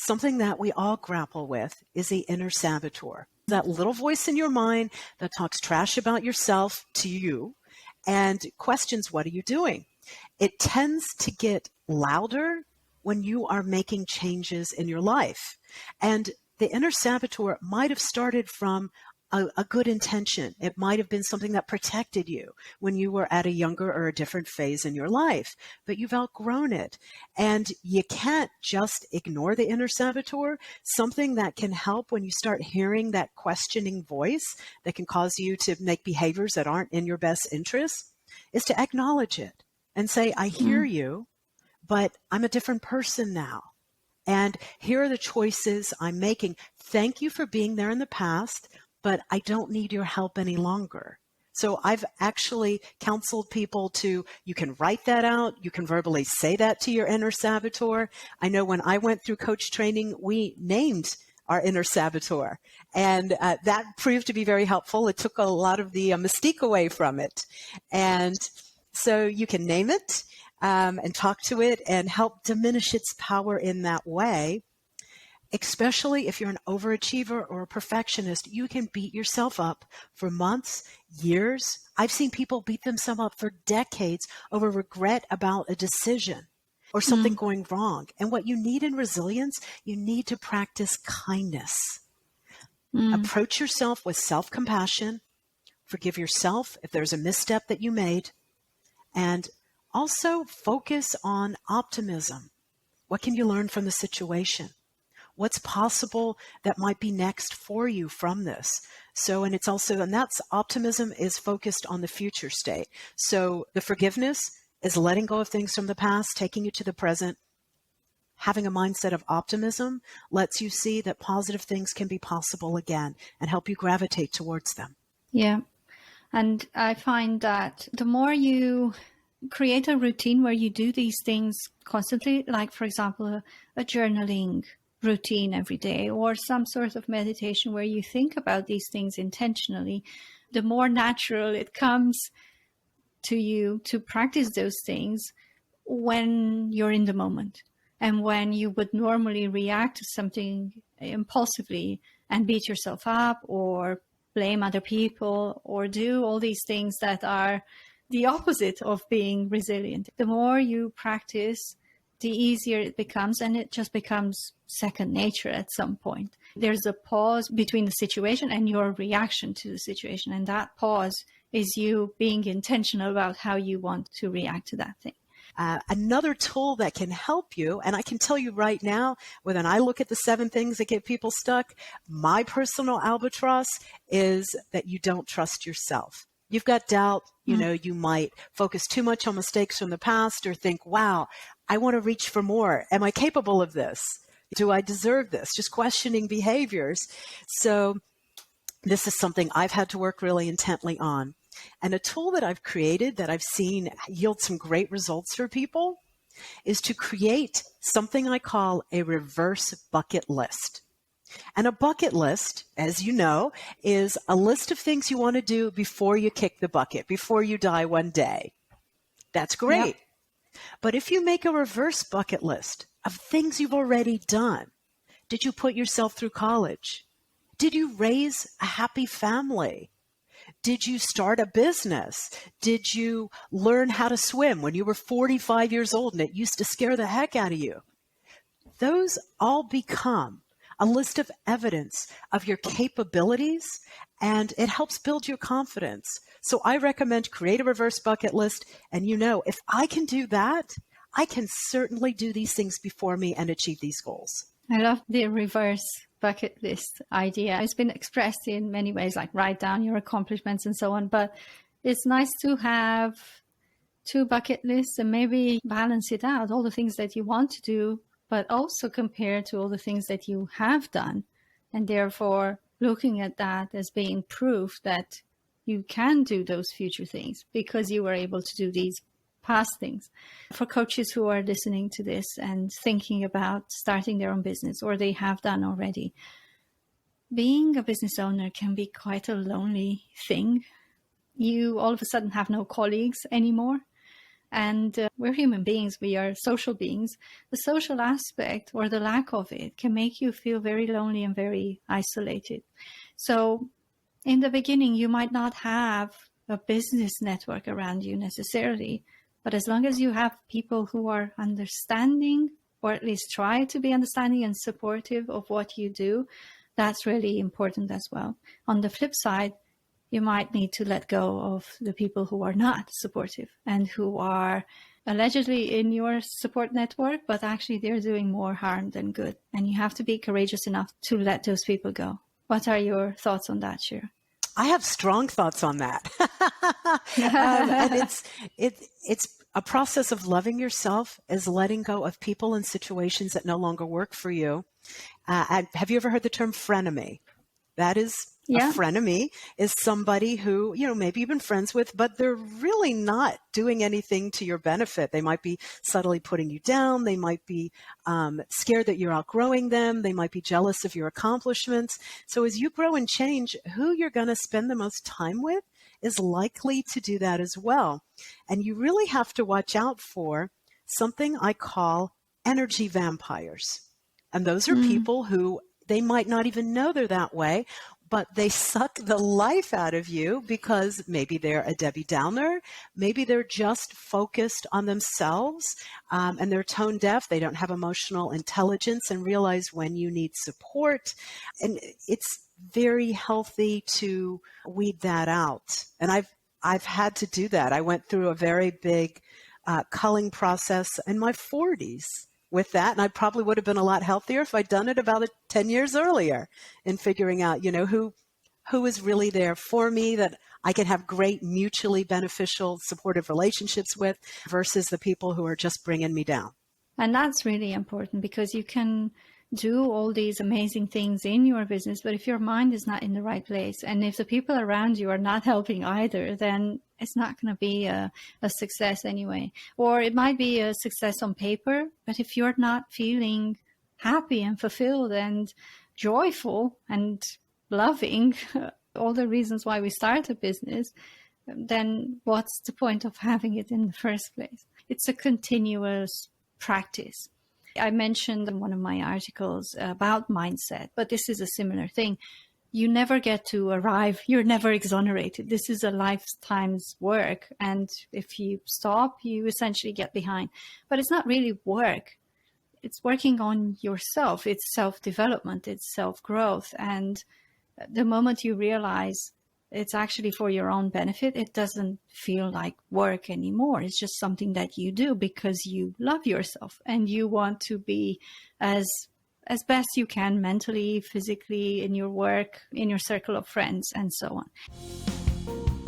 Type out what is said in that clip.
something that we all grapple with is the inner saboteur. That little voice in your mind that talks trash about yourself to you and questions, what are you doing? It tends to get louder when you are making changes in your life. And the inner saboteur might have started from a good intention. It might have been something that protected you when you were at a younger or a different phase in your life, but you've outgrown it. And you can't just ignore the inner saboteur. Something that can help when you start hearing that questioning voice that can cause you to make behaviors that aren't in your best interest is to acknowledge it and say, I hear you, but I'm a different person now. And here are the choices I'm making. Thank you for being there in the past, but I don't need your help any longer. So I've actually counseled people to, you can write that out. You can verbally say that to your inner saboteur. I know when I went through coach training, we named our inner saboteur. And that proved to be very helpful. It took a lot of the mystique away from it. And so you can name it and talk to it and help diminish its power in that way. Especially if you're an overachiever or a perfectionist, you can beat yourself up for months, years. I've seen people beat themselves up for decades over regret about a decision or something going wrong. And what you need in resilience, you need to practice kindness. Approach yourself with self-compassion. Forgive yourself if there's a misstep that you made. And also focus on optimism. What can you learn from the situation? What's possible that might be next for you from this? So, and it's also, and that's optimism is focused on the future state. So the forgiveness is letting go of things from the past, taking you to the present. Having a mindset of optimism lets you see that positive things can be possible again and help you gravitate towards them. Yeah. And I find that the more you create a routine where you do these things constantly, like, for example, a journaling routine every day or some sort of meditation where you think about these things intentionally, the more natural it comes to you to practice those things when you're in the moment. And when you would normally react to something impulsively and beat yourself up or blame other people or do all these things that are the opposite of being resilient, the more you practice, the easier it becomes, and it just becomes second nature at some point. There's a pause between the situation and your reaction to the situation. And that pause is you being intentional about how you want to react to that thing. Another tool that can help you, and I can tell you right now, when I look at the 7 things that get people stuck, my personal albatross is that you don't trust yourself. You've got doubt, you might focus too much on mistakes from the past or think, wow, I want to reach for more. Am I capable of this? Do I deserve this? Just questioning behaviors. So this is something I've had to work really intently on. And a tool that I've created that I've seen yield some great results for people is to create something I call a reverse bucket list. And a bucket list, as you know, is a list of things you want to do before you kick the bucket, before you die one day. That's great. Yep. But if you make a reverse bucket list of things you've already done, did you put yourself through college? Did you raise a happy family? Did you start a business? Did you learn how to swim when you were 45 years old and it used to scare the heck out of you? Those all become a list of evidence of your capabilities, and it helps build your confidence. So I recommend create a reverse bucket list, and if I can do that, I can certainly do these things before me and achieve these goals. I love the reverse bucket list idea. It's been expressed in many ways, like write down your accomplishments and so on, but it's nice to have 2 bucket lists and maybe balance it out, all the things that you want to do, but also compare to all the things that you have done. And therefore looking at that as being proof that you can do those future things because you were able to do these past things. For coaches who are listening to this and thinking about starting their own business, or they have done already, being a business owner can be quite a lonely thing. You all of a sudden have no colleagues anymore. And we're human beings. We are social beings. The social aspect or the lack of it can make you feel very lonely and very isolated. So in the beginning, you might not have a business network around you necessarily, but as long as you have people who are understanding, or at least try to be understanding and supportive of what you do, that's really important as well. On the flip side, you might need to let go of the people who are not supportive and who are allegedly in your support network, but actually they're doing more harm than good. And you have to be courageous enough to let those people go. What are your thoughts on that, Shira? I have strong thoughts on that. And it's a process of loving yourself, is letting go of people and situations that no longer work for you. Have you ever heard the term frenemy? That is, a frenemy is somebody who, maybe you've been friends with, but they're really not doing anything to your benefit. They might be subtly putting you down. They might be scared that you're outgrowing them. They might be jealous of your accomplishments. So as you grow and change, who you're going to spend the most time with is likely to do that as well. And you really have to watch out for something I call energy vampires. And those are people who, they might not even know they're that way, but they suck the life out of you because maybe they're a Debbie Downer. Maybe they're just focused on themselves and they're tone deaf. They don't have emotional intelligence and realize when you need support. And it's very healthy to weed that out. And I've had to do that. I went through a very big culling process in my 40s. With that, and I probably would have been a lot healthier if I'd done it about 10 years earlier in figuring out, who is really there for me that I can have great mutually beneficial supportive relationships with versus the people who are just bringing me down. And that's really important because you can do all these amazing things in your business, but if your mind is not in the right place and if the people around you are not helping either, then it's not going to be a success anyway. Or it might be a success on paper, but if you're not feeling happy and fulfilled and joyful and loving all the reasons why we start a business, then what's the point of having it in the first place? It's a continuous practice. I mentioned in one of my articles about mindset, but this is a similar thing. You never get to arrive. You're never exonerated. This is a lifetime's work. And if you stop, you essentially get behind. But it's not really work. It's working on yourself. It's self-development. It's self-growth. And the moment you realize it's actually for your own benefit, it doesn't feel like work anymore. It's just something that you do because you love yourself and you want to be as best you can mentally, physically, in your work, in your circle of friends, and so on.